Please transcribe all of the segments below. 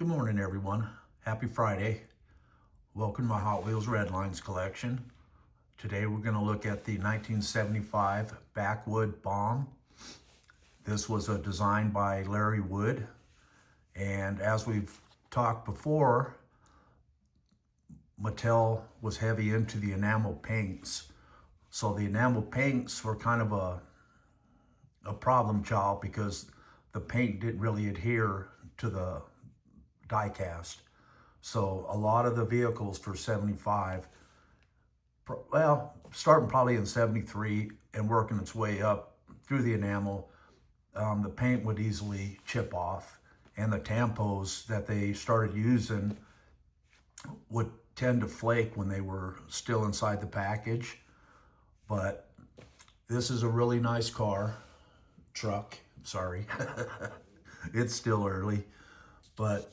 Good morning, everyone. Happy Friday. Welcome to my Hot Wheels Redlines collection. Today we're going to look at the 1975 Backwoods Bomb. This was a design by Larry Wood, and as we've talked before, Mattel was heavy into the enamel paints. So the enamel paints were kind of a problem child because the paint didn't really adhere to the die cast. So a lot of the vehicles for 75, well, starting probably in 73 and working its way up through the enamel, the paint would easily chip off, and the tampos that they started using would tend to flake when they were still inside the package. But this is a really nice truck, sorry. It's still early, but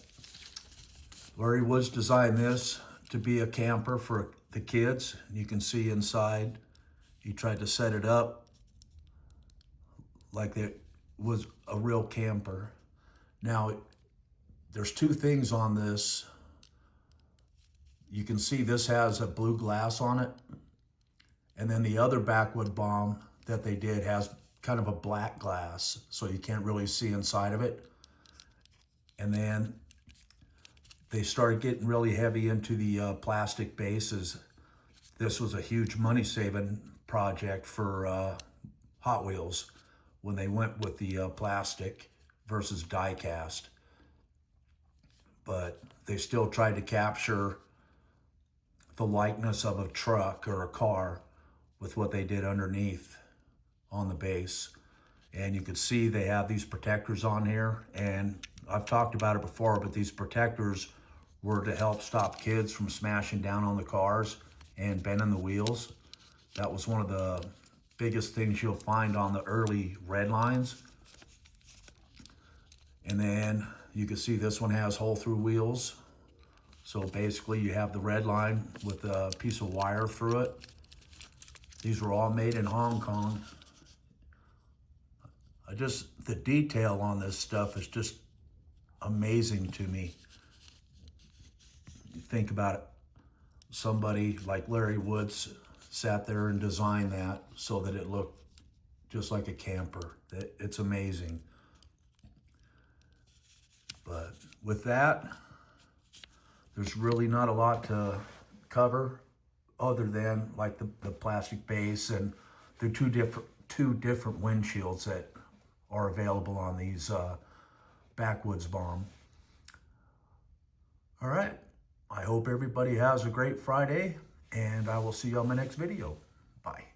Larry Woods designed this to be a camper for the kids. You can see inside, he tried to set it up like it was a real camper. Now, there's two things on this. You can see this has a blue glass on it, and then the other Backwoods Bomb that they did has kind of a black glass, so you can't really see inside of it. And then they started getting really heavy into the plastic bases. This was a huge money-saving project for Hot Wheels when they went with the plastic versus die cast. But they still tried to capture the likeness of a truck or a car with what they did underneath on the base. And you could see they have these protectors on here, and I've talked about it before, but these protectors were to help stop kids from smashing down on the cars and bending the wheels. That was one of the biggest things you'll find on the early Redlines. And then you can see this one has hole-through wheels. So basically you have the Redline with a piece of wire through it. These were all made in Hong Kong. The detail on this stuff is just amazing to me. You think about it, somebody like Larry Woods sat there and designed that so that it looked just like a camper. It's amazing. But with that, there's really not a lot to cover other than like the plastic base and the two different windshields that are available on these Backwoods Bomb. All right. I hope everybody has a great Friday, and I will see you on my next video. Bye.